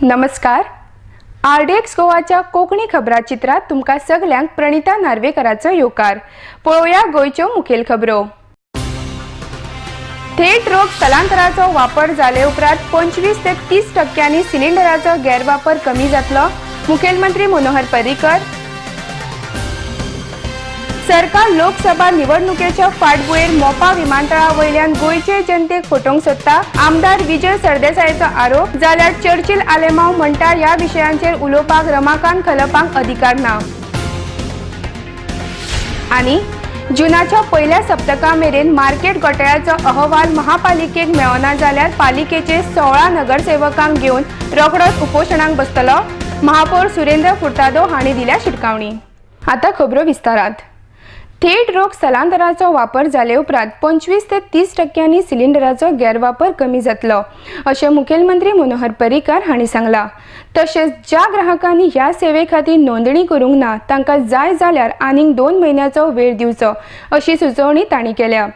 नमस्कार। आरडीएक्स गोवाच्या कोंकणी खबराचित्रात तुमका सगळ्यांक प्रणिता नार्वेकराचो येवकार। पळोवया गोयच्यो मुखेल खबरो। थेट रोग स्थलांतराचो वापर जाले उपरांत 25 ते 30% सिलिंडराचो गैरवापर कमी जातलो, मुखेलमंत्री मनोहर पर्रीकर। सरकार लोकसभा निवडणुकेच्या फाटभुंयेर मोपा विमानतळा वयल्यान गोयचे जनतेक फटोवंक सोदता। आमदार विजय सरदेसायचो आरोप। जाल्यार चर्चिल आलेमांव म्हणटा ह्या विशयांचेर उलोवपाक रमाकांत खलपांक अधिकार ना। आनी जुनाच्या पहिल्या सप्तका मेरेन मार्केट घोटाळ्याचो अहवाल महापालिकेक मेळना जाल्यार पालिकेचे 16 नगरसेवकांक घेवन रोखडोच उपोशणाक बसतलो, महापौर सुरेंद्र फुर्तादो हांणी दिल्या शिटकावणी। आता खबरो विस्तारात। थेट रोग स्थलांतराचो वापर जाले उपरांत 25 ते 30% सिलिंडराचो गैरवापर कमी जातलो, अशें मुखेलमंत्री मनोहर पर्रीकर हांणी सांगला। तशेंच ज्या ग्राहकांनी ह्या सेवे खातीर नोंदणी करूंक ना तांकां जाय जाल्यार आनीक 2 म्हयन्याचो वेळ दिवचो, अशी सुचोवणी तांणी केल्या।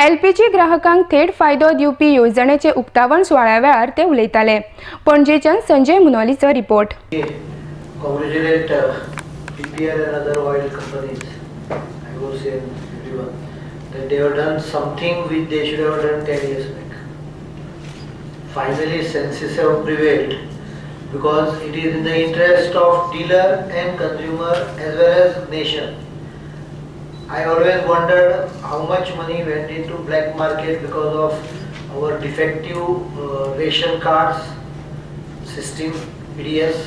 एलपीजी ग्राहकांक थेट फायदो दिवपी येवजणेचे उक्तावण सुवाळ्या वेळार ते उलयताले। पणजेच्यान संजय मुनोलीचो report. I would say everyone that they have done something which they should have done 10 years back. Finally, senses have prevailed because it is in the interest of dealer and consumer as well as nation. I always wondered how much money went into black market because of our defective ration cards system, PDS,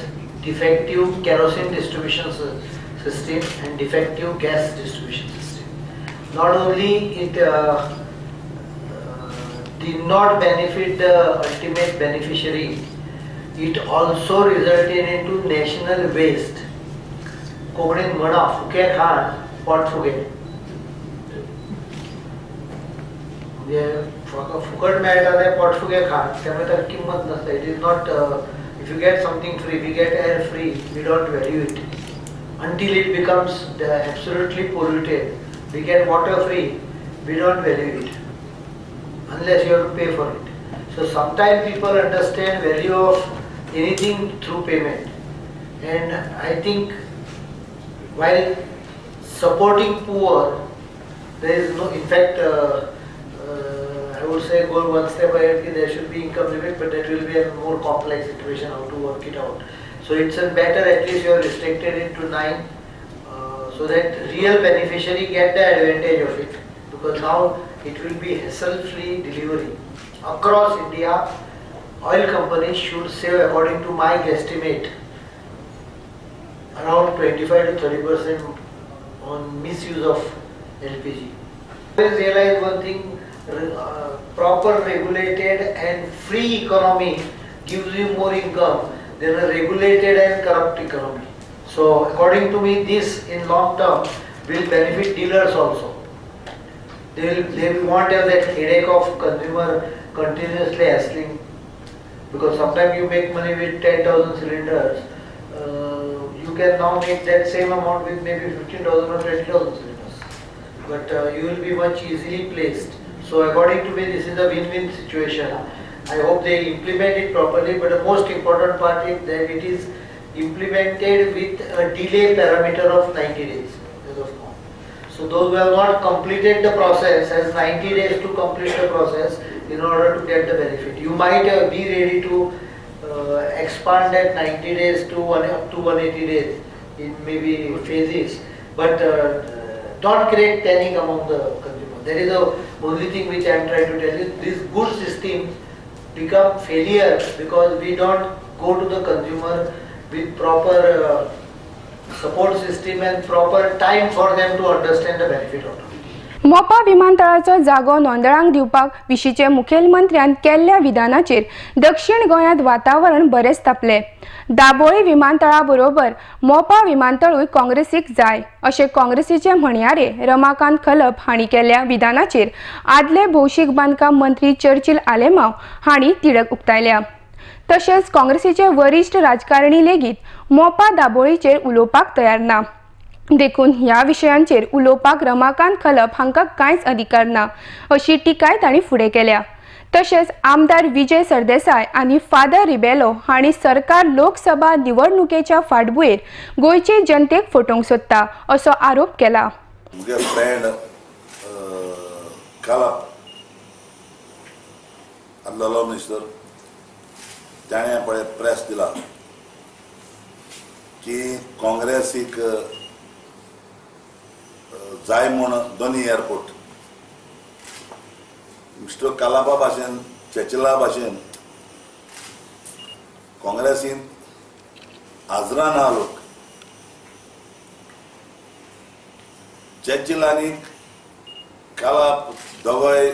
defective kerosene distribution system and defective gas distribution system. Not only it did not benefit the ultimate beneficiary, it also resulted into national waste. कोंकणीन म्हणा फुके खाण पोट फुगे, म्हणजे फुकट मेळटा ते पोट फुगे खाण, त्यामुळे ताका किंमत नसता। It is not if you get something free, we get air free, we don't value it until it becomes absolutely polluted. We get water free, we don't value it unless you have to pay for it. So sometimes people understand value of anything through payment, and I think while supporting poor, there is no, in fact I would say go one step ahead, there should be income limit, but that will be a more complex situation how to work it out. So it's better at least you are restricted it to 9, so that real beneficiary get the advantage of it, because now it will be hassle-free delivery across India. Oil companies should save, according to my guesstimate, around 25 to 30% on misuse of LPG. Always realize one thing. Proper regulated and free economy gives you more income than a regulated and corrupt economy. So according to me, this in long term will benefit dealers also. They won't have that headache of consumer continuously hassling, because sometimes you make money with 10,000 cylinders, you can now make that same amount with maybe 15,000 or 20,000 cylinders, but you will be much easily placed. So according to me, this is a win-win situation. I hope they implement it properly, but the most important part is that it is implemented with a delay parameter of 90 days as of now. So those who have not completed the process has 90 days to complete the process in order to get the benefit. You might be ready to expand that 90 days to up to 180 days in maybe phases, but don't create panic among the consumers. That is the only thing which I am trying to tell you. These good systems become failure because we don't go to the consumer with proper support system and proper time for them to understand the benefit of it. मोपा विमानतळाचो जागो नोंदळांक दिवपाक विशींचे मुखेलमंत्र्यान केल्ल्या विधानाचेर दक्षिण गोंयांत वातावरण बरेंच तापलें। दाबोळी विमानतळा बरोबर मोपा विमानतळूय काँग्रेसीक जाय, अशें काँग्रेसीचे म्हणयारे रमाकांत खलप हांणी केल्ल्या विधानाचेर आदले भौशीक बांदकाम मंत्री चर्चिल आलेमांव हांणी तिडक उक्तायल्या। तशेंच काँग्रेसीचे वरिश्ठ राजकारणी लेगीत मोपा दाबोळीचेर उलोवपाक तयार ना। देखून ह्या विशयांचेर उलोवपाक रमाकांत खलप हांकां कांयच अधिकार ना, अशी टिकाय तांणी फुडें केल्या। तशेंच आमदार विजय सरदेसाय आणि फादर रिबेलो हांणी सरकार लोकसभा निवडणुकेच्या फाटभुंयेर गोंयचे जनतेक फटोवंक सोदता असो आरोप केला. मुगे फ्रेंड काला आदलो मिनिस्टर ताणें पळय प्रेस दिला की काँग्रेसीक जाय म्हूण दोनी एअरपोर्ट मिस्टर कालाबा भाशेन चेचला भाशेन काँग्रेसीन आजरा ना लोक चर्चिल आनी कालाप दोगोय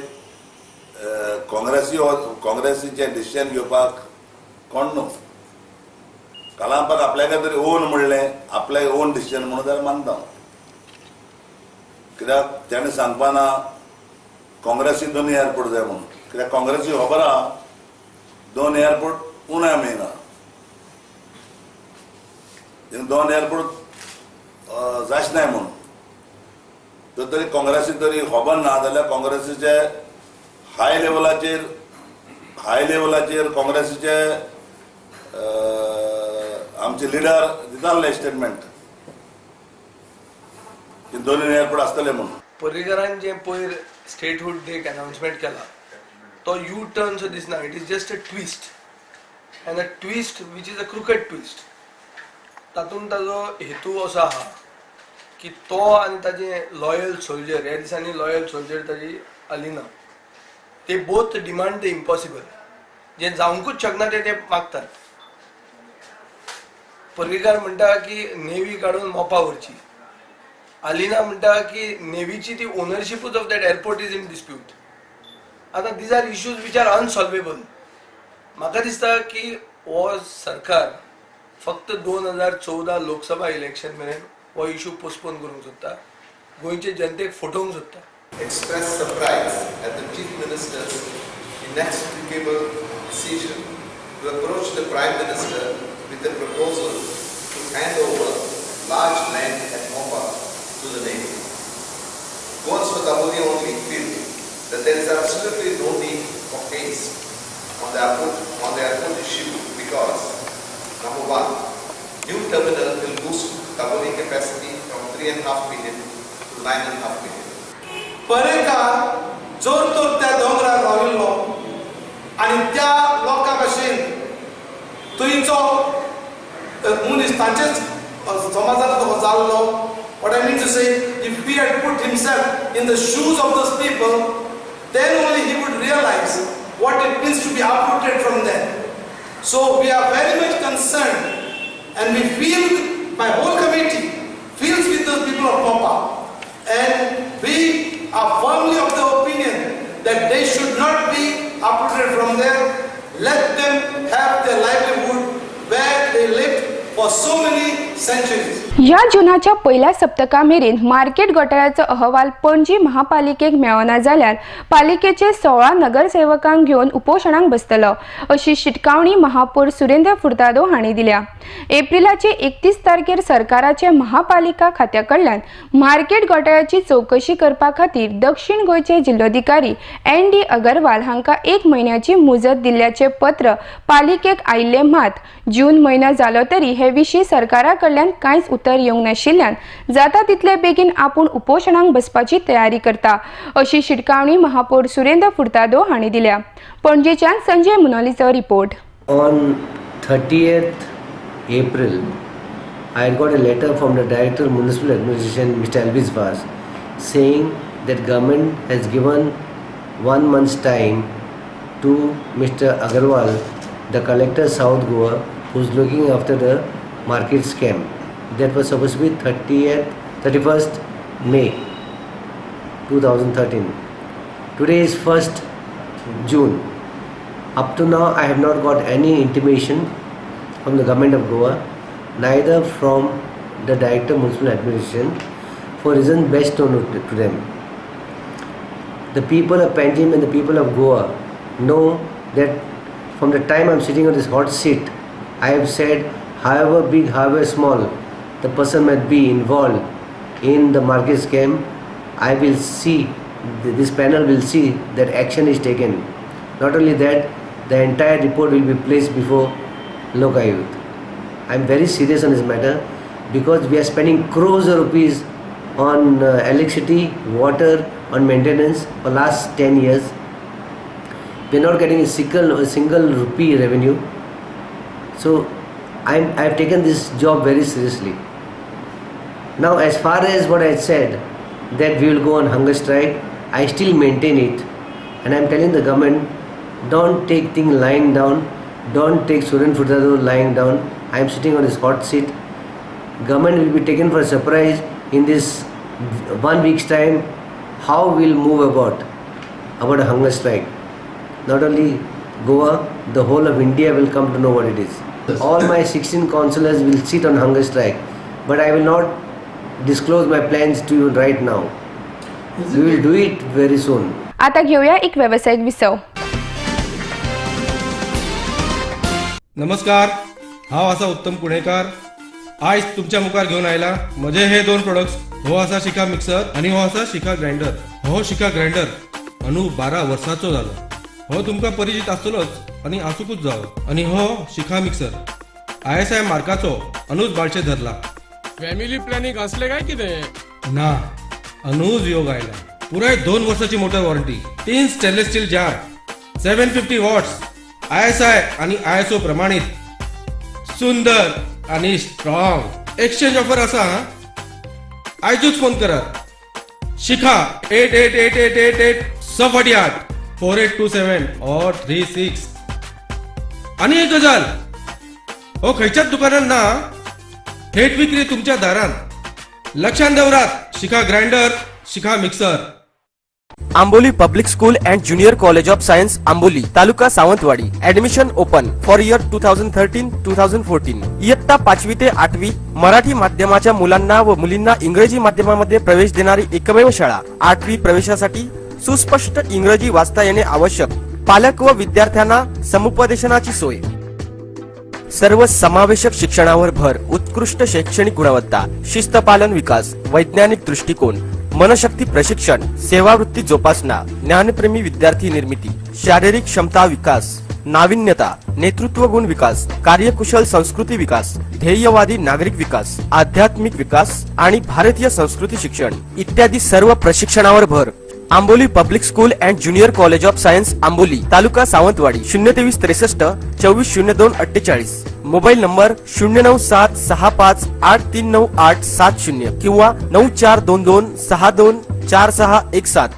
काँग्रेसीचे डिसिजन घेवपाक कोण न्हू. कालापाक आपल्याक तरी ओन म्हणलें आपल्याक ओन डिसिजन म्हणून जाल्यार मानता कित्याक तेणें सांगपाना काँग्रेसी दोन एअरपोर्ट जाय म्हणून कित्याक काँग्रेसी खबर आहा दोन एअरपोर्ट उण्या मेळना दोन एअरपोर्ट जायच नाय म्हणून. तर तरी काँग्रेसी तरी खबर ना जाल्यार काँग्रेसीचे हाय लेवलाचेर काँग्रेसीचे आमचे लिडर दिताले स्टेटमेंट की दोन एअरपोर्ट आसतले म्हणून. पर्रीकरान जे पयर स्टेटहूड डेक अनाउन्समेंट केला तो यू टर्न सो दिसना. It is just a twist end a twist which is a crooked twist. तातूंत ताजो हेतू असो आहा की तो आनी ताजे लॉयल सोल्जर ह्या दिसांनी लॉयल सोल्जर ताजी अलिना ते बोथ डिमांड द इम्पॉसिबल जे जावंकूच शकना ते मागतात. पर्रीकार म्हणटा की नेव्ही काडून मोपा व्हरची. अलिना म्हणटा की नेव्हीची ती ओनरशिपूच of that airport is in dispute. आता these are issues which are unsolvable. म्हाका दिसता की हो सरकार फक्त 2014 लोकसभा इलेक्शन मेरेन हो इश्यू पोस्टपोन करूंक सोदता. गोंयचे जनतेक फटोवंक सोदता. Expressed surprise at the Chief Minister's inexplicable decision to approach the Prime Minister with a proposal to hand over large land at Mopa to the Navy. Goans for Dabuli only feel that there is absolutely no need for haste on the airport issue because, number one, new terminal will boost Dabuli capacity from 3.5 million to 9.5 million. Parrikar जोर तोर त्या दोंगरार राविल्लो आनी त्या लोकां भाशेन थंयचो मनीस तांचेच समाजांत तो जाल्लो. What I mean to say if he had put himself in the shoes of those people then only he would realise what it means to be uprooted from them. So we are very much concerned and we feel, my whole committee feels with the people of Mopa, and we are firmly of the opinion that they should not be uprooted from there. Let them have their livelihood where they lived for so many centuries. ह्या जुनाच्या पहिल्या सप्तका मेरेन market घोटाळ्याचो अहवाल पणजी महापालिकेक मेळना जाल्यार पालिकेचे 16 नगरसेवकांक घेवन उपोशणाक बसतलो अशी शिटकावणी महापौर सुरेंद्र फुर्तादो हांणी दिल्या. एप्रिलाचे 31 तारखेर सरकाराचे महापालिका खात्या कडल्यान मार्केट घोटाळ्याची चौकशी करपा खातीर दक्षिण गोंयचे जिल्लोधिकारी ND अगरवाल हांकां 1 म्हयन्याची मुजत दिल्ल्याचे पत्र पालिकेक आयिल्ले मात जून म्हयनो जालो तरी हे विशीं सरकारा कडल्यान कांयच उत्तर येवंक नाशिल्ल्यान जाता तितले बेगीन आपूण उपोशणाक बसपाची तयारी करता अशी शिटकावणी महापौर सुरेंद्र फुर्तादो हांणी दिल्या. पणजेच्यान संजय मुनोलीचो report. On 30th April, I had got a letter from the Director of Municipal Administration, Mr. Elvis Vaz, saying that government has given 1 month's time to Mr. Agarwal, the Collector South Goa, who is looking after the market scam. That was supposed to be 31st May 2013. Today is 1st June. Up to now I have not got any intimation from the government of Goa, neither from the Director of Municipal Administration, for reasons best known to them. The people of Panjim and the people of Goa know that from the time I am sitting on this hot seat, I have said, however big, however small the person might be involved in the market scam, I will see, this panel will see that action is taken. Not only that, the entire report will be placed before Lok Ayukt. I am very serious on this matter because we are spending crores of rupees on electricity, water, on maintenance for last 10 years. We are not getting a single rupee revenue. So I have taken this job very seriously. Now, as far as what I said, that we will go on hunger strike, I still maintain it. And I am telling the government, don't take things lying down, don't take Suren Furtado lying down. I am sitting on this hot seat. Government will be taken for a surprise in this 1 week's time. How we will move about a hunger strike. Not only Goa, the whole of India will come to know what it is. All my 16 councillors will sit on hunger strike, but I will not disclose my plans to you right now. We will do it very soon. आता घेऊया एक व्यावसायिक विसव. नमस्कार, हांव आसा उत्तम कुणेकार. आज तुमच्या मुखार घेवन आयला म्हजे हे दोन प्रोडक्ट्स. हो आसा शिका मिक्सर आणि हो आसा शिका ग्राइंडर. हो शिका ग्राइंडर अंदू 12 वर्सांचो जालो. हो तुमकां परिचित आसतलोच आणि आसूकूच जावो. आणि हो शिका मिक्सर ISI मार्काचो अनुज बाळशे धरला. फॅमिली प्लॅनिंग असले काय कितें? ना, अनुज योग आयला. पुराय 2 वर्साची मोटर वॉरंटी, 3 स्टेनलेस स्टील जार, 750 वॉट्स, ISI आणि ISO प्रमाणित, सुंदर आणि स्ट्रॉंग. एक्सचेंज ऑफर आसा. आयजूच फोन करात. शिखा 888888 648 4827 or 36. आणि एक गजाल, हो खंयच्याच दुकानात ना, थेट विक्री तुमच्या दारात. लक्षात दवरात, Shikha grinder, Shikha mixer. Amboli public school and junior college of science Amboli, taluka Sawantwadi. Admission open for year 2013-2014. इयत्ता 5वी ते 8वी मराठी माध्यमाच्या मुलांना व मुलींना इंग्रजी माध्यमामध्ये प्रवेश देणारी एकमेव शाळा. 8वी प्रवेशासाठी सुस्पष्ट इंग्रजी वाचता येणे आवश्यक. पालक व विद्यार्थ्यांना समुपदेशनाची सोय. सर्व समावेशक शिक्षणावर भर, उत्कृष्ट शैक्षणिक गुणवत्ता, शिस्तपालन विकास, वैज्ञानिक दृष्टिकोन, मनशक्ती प्रशिक्षण, सेवावृत्ती जोपासना, ज्ञानप्रेमी विद्यार्थी निर्मिती, शारीरिक क्षमता विकास, नाविन्यता, नेतृत्व गुण विकास, कार्यकुशल संस्कृती विकास, ध्येयवादी नागरिक विकास, आध्यात्मिक विकास आणि भारतीय संस्कृती शिक्षण इत्यादी सर्व प्रशिक्षणावर भर. Amboli public school and junior college of science Amboli, taluka Sawantwadi. 023 63 24 02 48. Mobile number 09765839870 किंवा 9422 62 4617.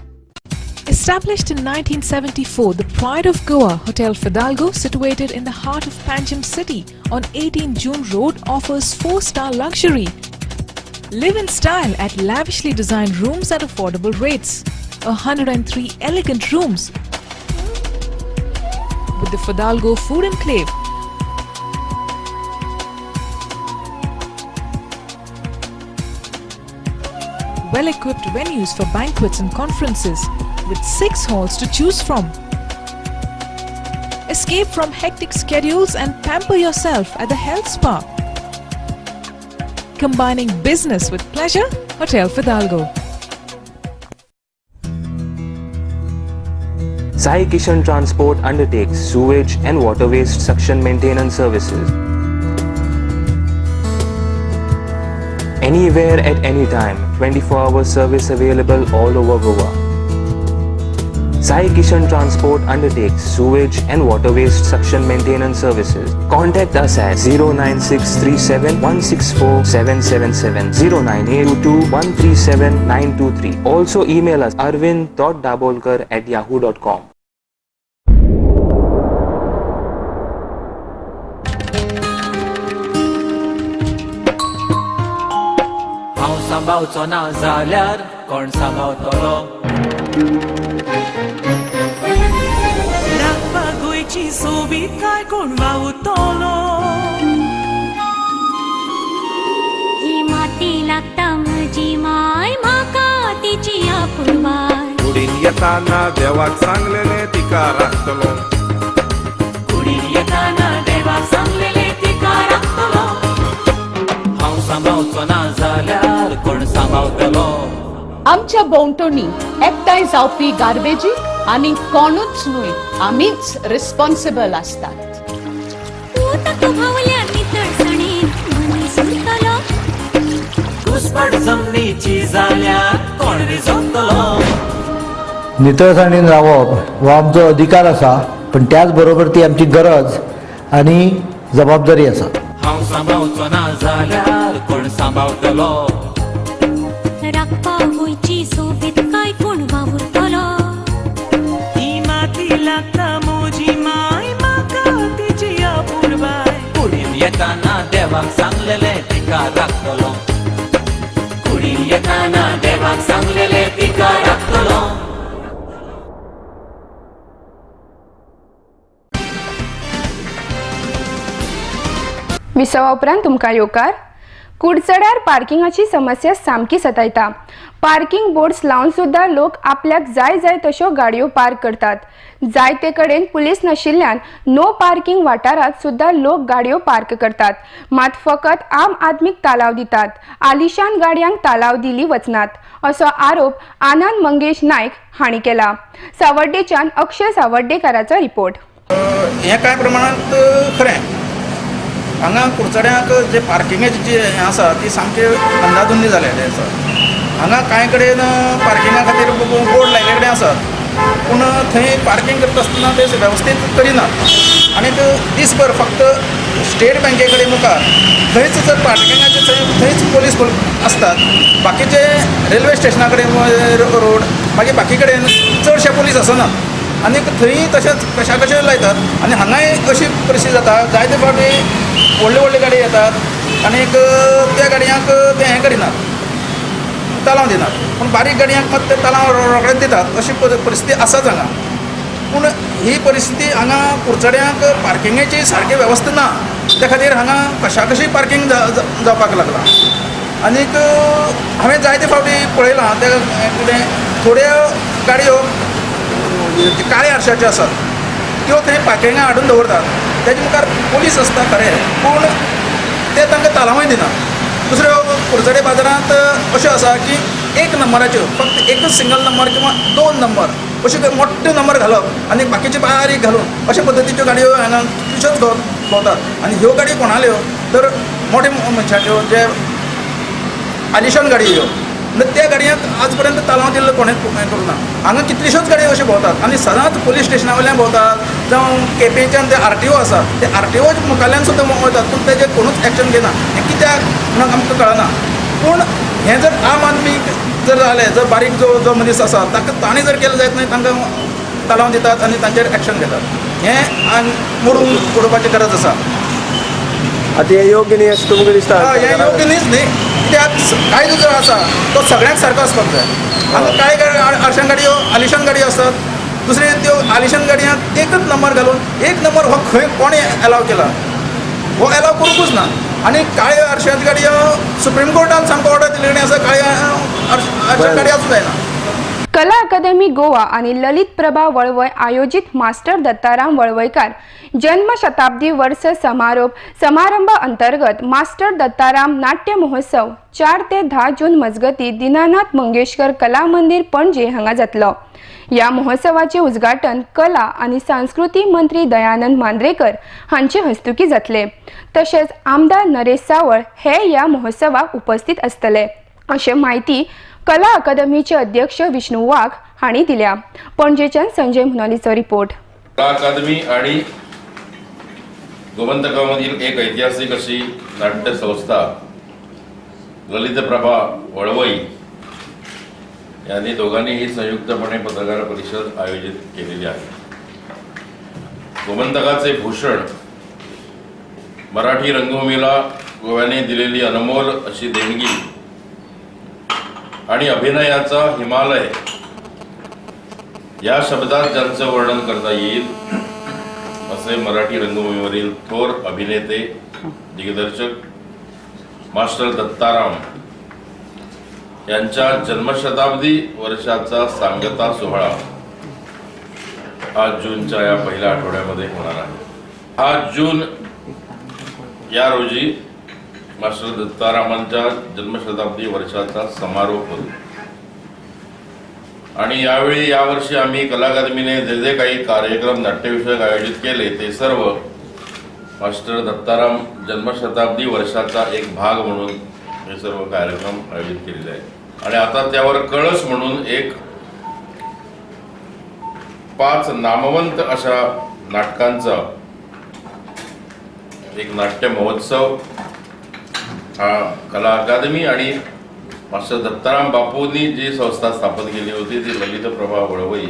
Established in 1974, the Pride of Goa, Hotel Fidalgo, situated in the heart of Panjim city on 18 June Road, offers 4-star luxury. Live in style at lavishly designed rooms at affordable rates. 103 elegant rooms with the Fidalgo Food Enclave. Well-equipped venues for banquets and conferences with 6 halls to choose from. Escape from hectic schedules and pamper yourself at the health spa. Combining business with pleasure, Hotel Fidalgo. Sai Kishan Transport undertakes sewage and water waste suction maintenance services. Anywhere at any time, 24-hour service available all over Goa. Sai Kishan Transport undertakes sewage and water waste suction maintenance services. Contact us at 09637164777, 09822137923. Also email us arvind.dabolkar@yahoo.com. हांव सांबाळचो ना जाल्यार कोण सांबाळतलो? राखपाक गोंयची सोबीत काय कोण वावुरतलो? ही माती लागता म्हजी माय, म्हाका तिची आपुलबाय. कुडीन येताना देवाक सांगलेले तिका राखतलो. कुडीन येताना देवाक सांगलेले तिका राखतलो. हांव सांबाळचो ना जाल्यार कोण सांबाळतलो? आमच्या भोंवतणी एकठांय जावपी गार्बेजीक आणि कोणूच न्हय आमीच रिस्पॉन्सिबल असतात. जमनीची जाल्यार कोण रिजवतलो. नितळसाणीन रावप हो आमचो अधिकार आसा, पण त्याच बरोबर ती आमची गरज आणि जबाबदारी आसा. हांव सांबाळचो ना जाल्यार कोण सांबाळटलो. राखपा गोंयची सोबीत काय कोण वावुरतलो. ही माती लागता मोजी माय म्हाका तिची अपुरबाय. कुडीन येताना देवाक सांगलेले तिका राखतलो. कुडीन येताना देवाक सांगलेले तिका राखतलो. विसवा उपरांत तुमकां येवकार. कुडचड्यार पार्किंगाची समस्या सामकी सतायता. पार्किंग बोर्ड्स लावन सुद्धा लोक आपल्याक जाय जाय तश्यो गाडयो पार्क करतात. जायते कडेन पुलीस नाशिल्ल्यान नो पार्किंग वाठारांत सुद्धा लोक गाडयो पार्क करतात. मात फकत आम आदमीक तालाव दितात, आलिशान गाडयांक तालाव दिली वचनात, असो आरोप आनंद मंगेश नायक हांणी केला. सावर्डेच्यान अक्षय सावर्डेकाराचो रिपोर्ट. हें कांय प्रमाणांत खरें. हांगा कुडचड्याक जे पार्किंगाची जी हें आसा ती सामकी अंदाधुंदी जालेली आसा. हांगा कांय कडेन पार्किंगा खातीर बोर्ड लायले कडेन आसात, पूण थंय पार्किंग करता आसतना ते वेवस्थीत करिनात. आनी दीसभर फक्त स्टेट बँके कडेन मुखार थंयच जर पार्किंगाचे थंयच पुलीस आसतात. बाकीचे रेल्वे स्टेशना कडेन रोड मागीर बाकी कडेन चडशे पुलीस आसनात. आनी थंय तशेंच कशा कशें लायतात. आनी हांगाय अशी परिस्थिती जाता, जायते फावटी व्हडल्यो व्हडल्यो गाडी येतात आनीक त्या गाडयांक ते हें करिनात, तालाव दिनात. पूण बारीक गाडयांक मात ते तालाव रोखडेच दितात. अशी परिस्थिती आसाच हांगा. पूण ही परिस्थिती हांगा कुडचड्यांक पार्किंगेची सारकी वेवस्था ना. त्या खातीर हांगा कशा कशी पार्किंग जावपाक लागला. आनीक हांवें जायते फावटी पळयलां ते कितें थोड्यो गाडयो काळ्या आरशाच्यो आसात त्यो थंय पार्किंगां हाडून दवरतात. तेजे मुखार पुलीस आसता खरें, पूण ते तांकां तालावय दिनात. दुसऱ्यो कुडचडे बाजारांत अश्यो आसा की एक नंबराच्यो फक्त एकच सिंगल नंबर किंवा 2 नंबर अशे मोठे नंबर घालप आनी बाकीचे बारीक घालून अशे पद्दतीच्यो गाडयो हांगा कितल्योश्योच भोंवतात. आनी ह्यो गाडयो कोणाल्यो तर मोठे मनशाच्यो जे आलिशान गाडयो ह्यो. त्या गाडयांक आज पर्यंत तालाव दिल्लो कोणें करूं ना. हांगा कितल्योश्योच गाडयो अश्यो भोंवतात आनी सदांच पुलीस स्टेशना वयल्यान भोंवतात जावं केपेंच्यान ते RTO आसा ते RTO मुखारल्यान सुद्दां वयतात, पूण तेजेर कोणूच एक्शन घेना. हें कित्याक म्हणून आमकां कळना. पूण हें जर आम आदमीक जर जालें, जर बारीक जो मनीस आसा तांणी जर केलें जायत न्हय, तांकां तालाव दितात आनी तांचेर एक्शन घेतात. हें मोडून उडोवपाची गरज आसा. आतां हें योग्य न्ही अशें तुमकां दिसता? हें योग्य न्हीच न्ही. कित्याक कायदो जो आसा तो सगळ्यांक सारको आसपाक जाय. हांगा कांय आरशान गाडयो आलिशान गाडयो आसतात. दुसरे त्यो आलिशान गाडयांक एकच नंबर घालून एक नंबर हो खंय कोणें एलाव केला हो एलाव करूंकूच ना. आनी काळ्यो आरशांच्यो गाडयो सुप्रीम कोर्टान सामको ऑर्डर दिले कडेन आसा काळ्या आरशान गाडयो आसूं जायना. कला अकादमी गोवा आणि ललित प्रभा वळवय आयोजित मास्टर दत्ताराम वळवयकार जन्म शताब्दी वर्ष समारंभ अंतर्गत मास्टर दत्ताराम नाट्य महोत्सव 4 ते 10 जून मजगती दीनानाथ मंगेशकर कला मंदिर पणजे हांगा जातलो. या महोत्सवाचे उद्घाटन कला आणि संस्कृती मंत्री दयानंद मांद्रेकर हांचे हस्तुकी जातले. तसेच आमदार नरेश सावळ हे या महोत्सवाक उपस्थित असतले अशी माहिती कला अकादमीचे अध्यक्ष विष्णू वाघ हांणी दिल्या. पणजेच्यान संजय मुनालीचो रिपोर्ट. कला अकादमी आणि गोमंतकामधील एक ऐतिहासिक अशी नाट्य संस्था ललित प्रभा वळवई यांनी दोघांनीही संयुक्तपणे पत्रकार परिषद आयोजित केलेली आहे. गोमंतकाचे भूषण मराठी रंगभूमीला गोव्याने दिलेली अनमोल अशी देणगी आणि अभिनयाचा हिमालय या शब्दात ज्यांचं वर्णन करता येईल असे मराठी रंगभूमीवरील थोर अभिनेते दिग्दर्शक मास्टर दत्ताराम यांच्या जन्मशताब्दी वर्षाचा सांगता सोहळा 8 जूनच्या या पहिल्या आठवड्यामध्ये होणार आहे. 8 जून या रोजी मास्टर दत्तारामांच्या जन्मशताब्दी वर्षाचा समारोप होतो आणि यावर्षी आम्ही कला अकादमीने जे काही कार्यक्रम नाट्यविषयक आयोजित केले ते सर्व मास्टर दत्ताराम जन्मशताब्दी वर्षाचा एक भाग म्हणून हे सर्व कार्यक्रम आयोजित केलेले आहेत. आणि आता त्यावर कळस म्हणून एक 5 नामवंत अशा नाटकांचा एक नाट्य महोत्सव हा कला अकादमी आणि मास्टर दत्ताराम बापूंनी जी संस्था स्थापन केली होती ती ललित प्रभा वळवई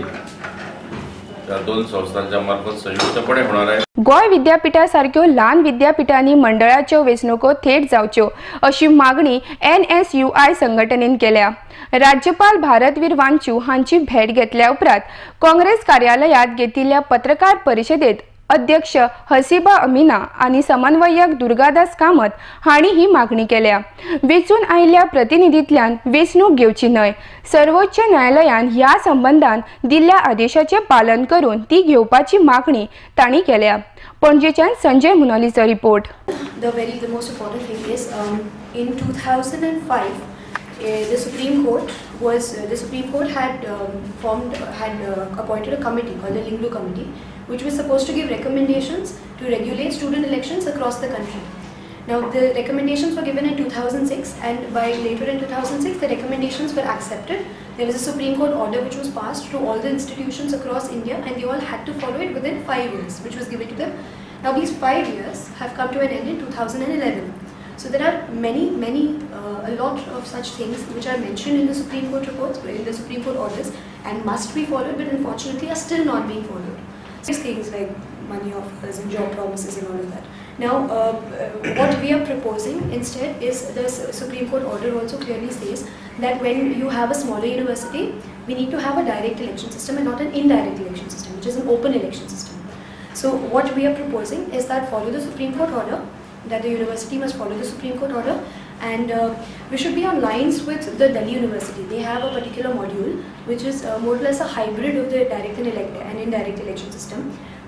या 2 संस्थांच्या मार्फत संयुक्तपणे होणार आहे. गोय विद्यापीठासारख्यो ल्हान विद्यापीठांनी मंडळाच्यो वेंचणुको थेट जावच्यो अशी मागणी NSUI संघटनेन केल्या. राज्यपाल भारतवीर वांचू हांची भेट घेतल्या उपरांत काँग्रेस कार्यालयात घेतिल्ल्या पत्रकार परिशदेत अध्यक्ष हसीबा अमीना आणि समन्वयक दुर्गादास कामत हांणी ही मागणी केल्या. वेचून आयिल्ल्या प्रतिनिधींतल्यान वेंचणूक घेवची न्हय, सर्वोच्च न्यायालयान ह्या संबंधान दिल्ल्या आदेशाचे पालन करून ती घेवपाची मागणी तांणी केल्या. पणजेच्यान संजय मुनालीचो report. The most important thing is in 2005 the Supreme Court had appointed a committee called the Lingdu Committee, which was supposed to give recommendations to regulate student elections across the country. Now the recommendations were given in 2006, and by later in 2006 the recommendations were accepted. There was a Supreme Court order which was passed to all the institutions across India, and they all had to follow it within 5 years, which was given to them. Now these 5 years have come to an end in 2011. So there are a lot of such things which are mentioned in the Supreme Court reports, in the Supreme Court orders, and must be followed, but unfortunately are still not being followed. These things like money offers and job promises and all of that. Now, what we are proposing instead is the Supreme Court order also clearly says that when you have a smaller university, we need to have a direct election system and not an indirect election system, which is an open election system. So what we are proposing is that follow the Supreme Court order, that the university must follow the Supreme Court order, and we should be on lines with the Delhi University. They have a particular module which is more or less a hybrid of the direct and indirect election system,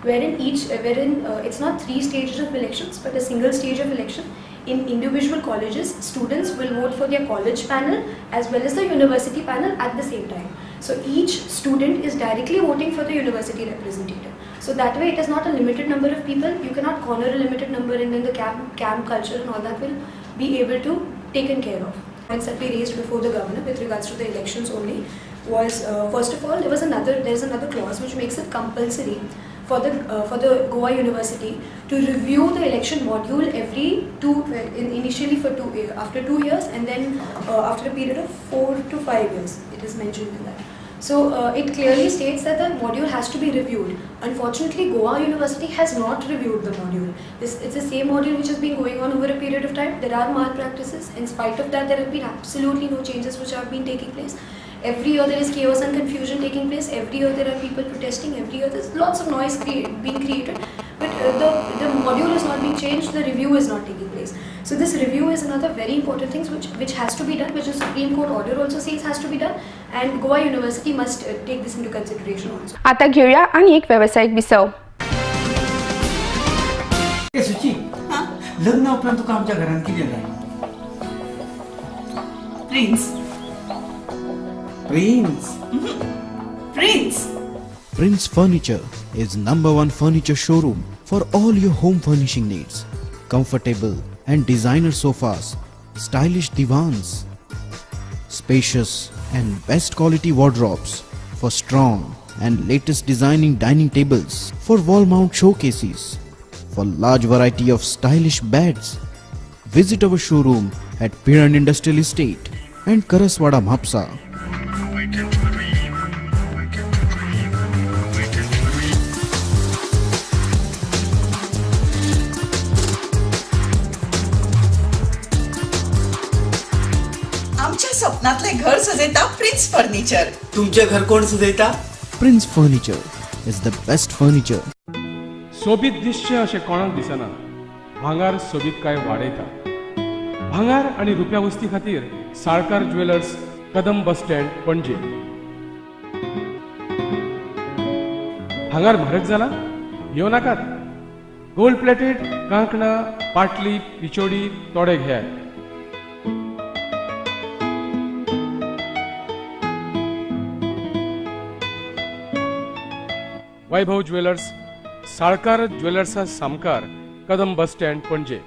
wherein it's not 3 stages of elections but a single stage of election. In individual colleges, students will vote for their college panel as well as the university panel at the same time. So each student is directly voting for the university representative. So that way it is not a limited number of people. You cannot corner a limited number, and then the camp culture and all that will be able to taken care of. Points that we raised before the governor with regards to the elections only was first of all there's another clause which makes it compulsory for the Goa University to review the election module initially after 2 years, and then after a period of 4 to 5 years. It is mentioned in that. So it clearly states that the module has to be reviewed. Unfortunately, Goa University has not reviewed the module. It's the same module which has been going on over a period of time. There are malpractices. In spite of that, there have been absolutely no changes which have been taking place. Every year there is chaos and confusion taking place. Every year there are people protesting. Every year there's lots of noise being created. But the module is not being changed. The review is not taking place. So this review is another very important thing which has to be done, which the Supreme Court order also says has to be done, and Goa University must take this into consideration also. आता घेऊया आणि एक व्यावसायिक विसव. सुची लग्न उपरांत तुका आमच्या घरान कितें जाय? Prince. Prince Furniture is #1 furniture showroom for all your home furnishing needs. Comfortable and designer sofas, stylish divans, spacious and best quality wardrobes for strong and latest designing dining tables, for wall mount showcases, for large variety of stylish beds. Visit our showroom at Piran Industrial Estate and Karaswada Mhapsa. स्वप्नातले घर सजयता prince furniture. तुमचे घर कोण सजयता? Prince Furniture is the best furniture. सोबीत दिसचे अशें कोणाक दिसना. भांगार सोबीतकाय वाडयता. भांगार आणि रुप्या वस्ती खातीर Salkar jewellers, Kadam bus stand, पणजे. भांगार म्हारग जाला? येवं नाकात. गोल्ड प्लेटेड कांकणां, पाटली, पिचोडी तोडे घेयात. वैभव ज्वेलर्स, साळकार ज्वेलर्सा सामकार, कदम बस स्टँड पणजे.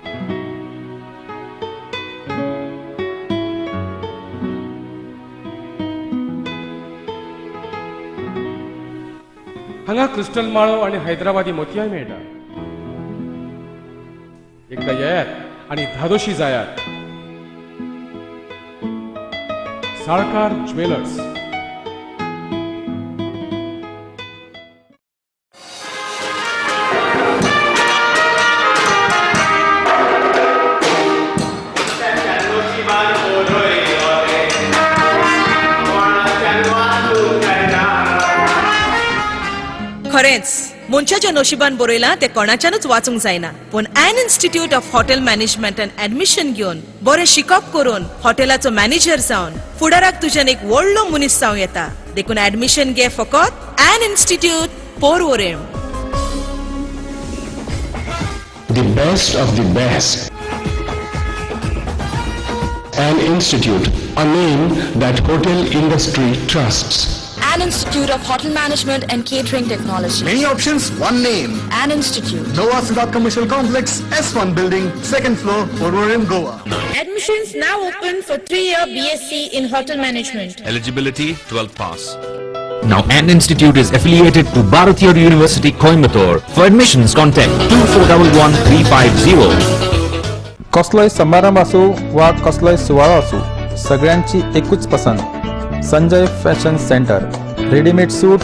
हांगा क्रिस्टल माळो आणि हैदराबादी मोतयाय मेळटा. एकदा येयात आणि धादोशी जायात. साळकार ज्वेलर्स. खरेंच मनशाच्या नशिबान बरयला ते कोणाच्यानूच वाचूंक जायना, पण an institute of hotel management and admission घेवन बरें शिकप करून हॉटेलाचो मॅनेजर जावन फुडाराक तुज्यान एक व्हडलो मनीस जावं येता. देखून ऍडमिशन घे फकत an institute Porvorim. The best of the best. An institute, a name that hotel industry trusts. An Institute of Hotel Management and Catering Technology. Many options, one name. An Institute. Nova Siddharth Commercial Complex, S1 Building, 2nd floor, Porvorim, Goa. Admissions now open for 3-year BSc in Hotel Management. Eligibility 12th pass. Now An Institute is affiliated to Bharatiya University, Coimbatore. For admissions, contact 2411-350. कसलोय समारंभ असो वा कसलोय सुवाळो असो, सगळ्यांची एकूच पसंत. Sanjay fashion centre. रेडीमेड सूट,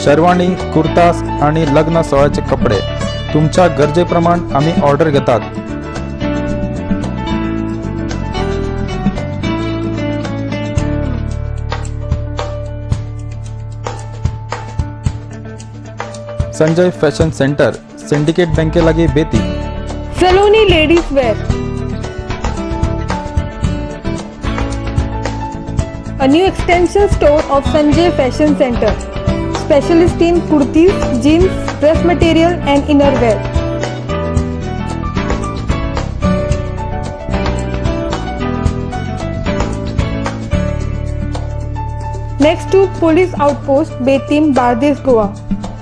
शेरवानी, कुर्तास आणि लग्न सोहळ्याचे कपडे तुमच्या गरजेप्रमाण आम्ही ऑर्डर घेतात. संजय फॅशन सेंटर, सिंडिकेट बँके लागी बेती. Saloni ladies wear. A new extension store of Sanjay Fashion Center, specialist in kurtis, jeans, dress material and innerwear. Next to Police Outpost, Betim, Bardes, Goa.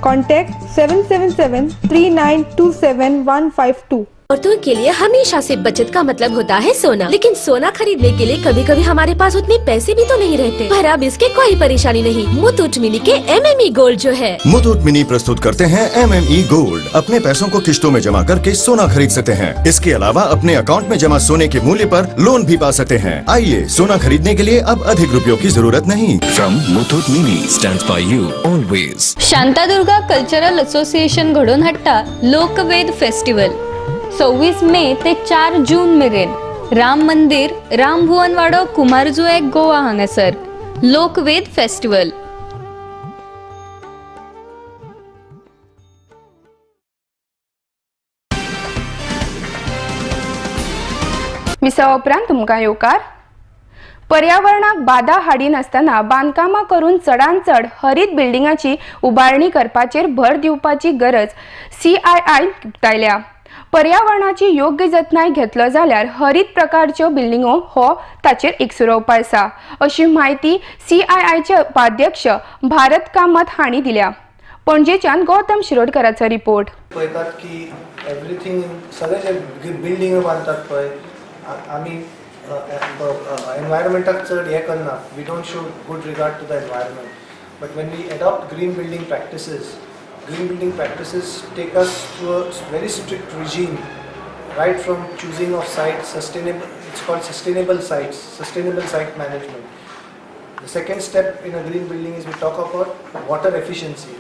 Contact 777-3927-152. औरतों के लिए हमेशा से बचत का मतलब होता है सोना, लेकिन सोना खरीदने के लिए कभी कभी हमारे पास उतने पैसे भी तो नहीं रहते। पर अब इसके कोई परेशानी नहीं। मुथूट मिनी के MME गोल्ड जो है, मुथूट मिनी प्रस्तुत करते हैं MME गोल्ड। अपने पैसों को किश्तों में जमा करके सोना खरीद सकते हैं। इसके अलावा अपने अकाउंट में जमा सोने के मूल्य पर लोन भी पा सकते हैं। आइए, सोना खरीदने के लिए अब अधिक रुपयों की जरूरत नहीं। From Muthoot mini, stands by you always. Shantadurga cultural association घडोवन हाडटा लोकवेद फेस्टिवल 26 मे ते 4 जून मेरेन राम मंदिर, रामभुवनवाडो, कुमारजुए, गोवा हांगासर लोकवेद फेस्टिवल। मिसा उपरांत तुमकां येवकार। पर्यावरणाक बाधा हाडिनासतना बांदकामां करून चडांत चड हरीत बिल्डिंगाची उबारणी करपाचेर भर दिवपाची गरज CII उक्तायल्या। पर्यावरणाची योग्य जतनाय घेतलो जाल्यार हरीत प्रकारच्यो बिल्डिंगो हो ताचेर एकसुरो उपाय आसा, अशी माहिती CIIचे उपाध्यक्ष भारत कामत हांणी दिल्या। पणजेच्यान गौतम शिरोडकराचो रिपोर्ट। पळयतात की एवरीथिंग सगळे जे बिल्डिंग बांदतात पळय आमी एनवायरमेंटाक चड हे करना, we don't show good regard to the environment, but when we adopt green building practices, green building practices take us through a very strict regime, right from choosing of sites, it's called sustainable sites, sustainable site management. The second step in a green building is we talk about water efficiency.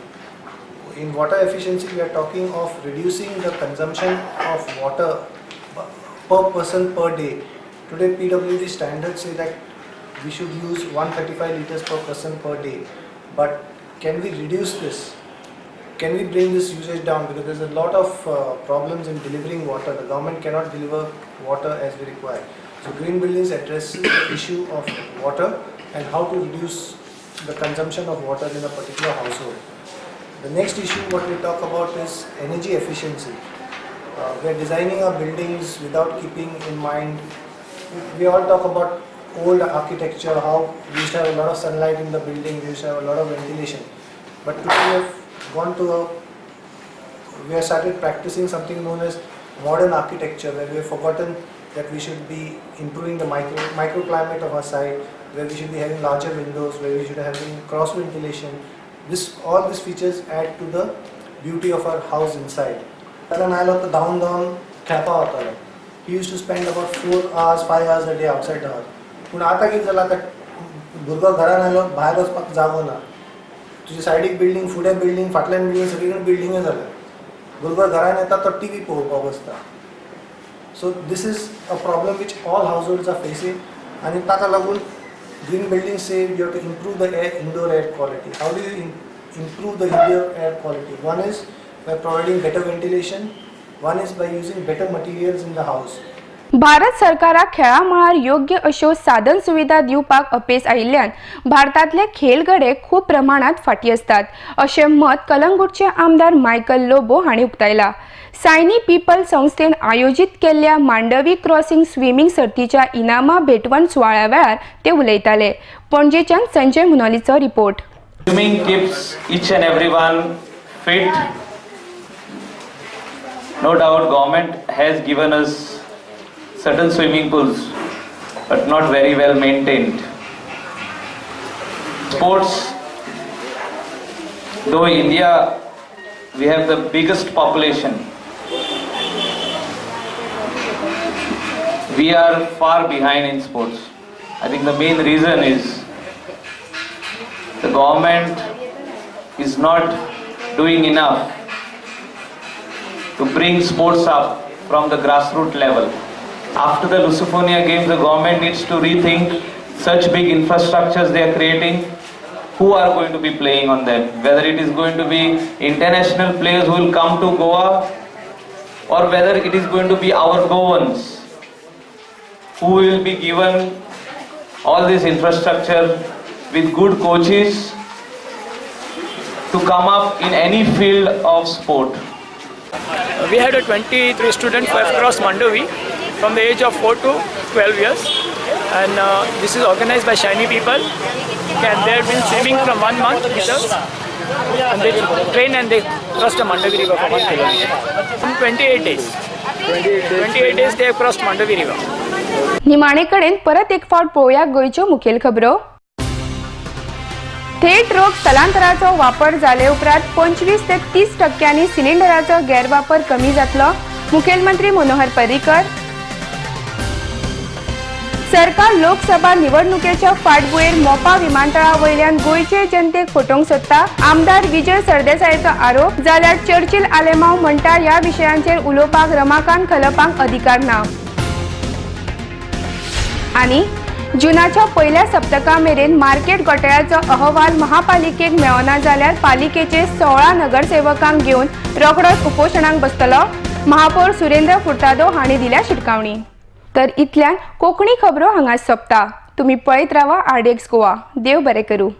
In water efficiency, we are talking of reducing the consumption of water per person per day. Today PWD standards say that we should use 135 liters per person per day, but can we reduce this? Can we bring this usage down, because there's a lot of problems in delivering water. The government cannot deliver water as we require. So green buildings addresses the issue of water and how to reduce the consumption of water in a particular household. The next issue what we talk about is energy efficiency. We are designing our buildings without keeping in mind, we all talk about old architecture, how we used to have a lot of sunlight in the building, we used to have a lot of ventilation, but today we have gone to a we have started practicing something known as modern architecture, where we have forgotten that we should be improving the microclimate of our site, where we should be having larger windows, where we should be having cross ventilation. All these features add to the beauty of our house inside. down खेळपा वतालो. He used to spend about 4 hours, 5 hours a day outside the house. पूण आतां कितें जालां आतां भुरगो घरान आयलो भायर वचपाक जागो ना. तुजी सायडीक बिल्डींग, फुडें बिल्डींग, फाटल्यान बिल्डींग, सगळी कडेन बिल्डींगे जाल्या. भुरगो घरान येता तो टीवी पळोवपाक बसता. So this is a problem which all households are facing, and ताका लागून green buildings say you have to improve the indoor air quality. How do you improve the indoor air quality? One is by providing better ventilation. One is by using better materials in the house. Bharat सरकाराक खेळा मळार योग्य अश्यो साधन सुविधा दिवपाक अपेस आयिल्ल्यान भारतातले खेळगडे खूप प्रमाणात फाटी असतात अशें मत कलंगूटचे आमदार मायकल लोबो हांणी उक्तायला. सायनी पीपल संस्थेन आयोजित केल्ल्या मांडवी क्रॉसिंग स्विमींग सर्तीच्या इनामां भेटवण सुवाळ्या वेळार ते उलयताले. पणजेच्यान संजय मुनोलीचो report. Swimming keeps each and everyone fit. No doubt government has given us certain swimming pools but not very well maintained. Sports, though India we have the biggest population, we are far behind in sports. I think the main reason is the government is not doing enough to bring sports up from the grassroots level. After the Lusophobia Games, the government needs to rethink such big infrastructures they are creating. Who are going to be playing on them? Whether it is going to be international players who will come to Goa, or whether it is going to be our Goans who will be given all this infrastructure with good coaches to come up in any field of sport. We had a 23 students who have crossed Mandovi from the age of 4 to 12 years, and this is organized by Shiny People, and they have been swimming from 1 month with us, and they train and they crossed the Mandovi River for 1 kilometer. In 28 days. 28 days they have crossed Mandovi River. निमाणे कडेन परत एक फावट पळोवया गोंयच्यो मुखेल खबरो. थेट रोग स्थलांतराचो वापर जाले उपरांत 25 ते 30% सिलिंडराचो गैरवापर कमी जातलो. मुखेलमंत्री मनोहर पर्रीकर. सरकार लोकसभा निवडणुकेच्या फाटभुंयेर मोपा विमानतळा वयल्यान गोंयचे जनतेक फटोवंक सोदता. आमदार विजय सरदेसायचो आरोप. जाल्यार चर्चिल आलेमांव म्हणटा ह्या विशयांचेर उलोवपाक रमाकांत खलपांक अधिकार ना. आनी जुनाच्या पहिल्या सप्तका मेरेन मार्केट घोटाळ्याचो अहवाल महापालिकेक मेळना जाल्यार पालिकेचे 16 नगरसेवकांक घेवन रोखडोच उपोशणाक बसतलो. महापौर सुरेंद्र फुर्तादो हांणी दिल्या शिटकावणी. तर इतल्यान कोंकणी खबरो हांगा सोंपता. तुमी पळयत रावा RDX गोवा. देव बरें करूं.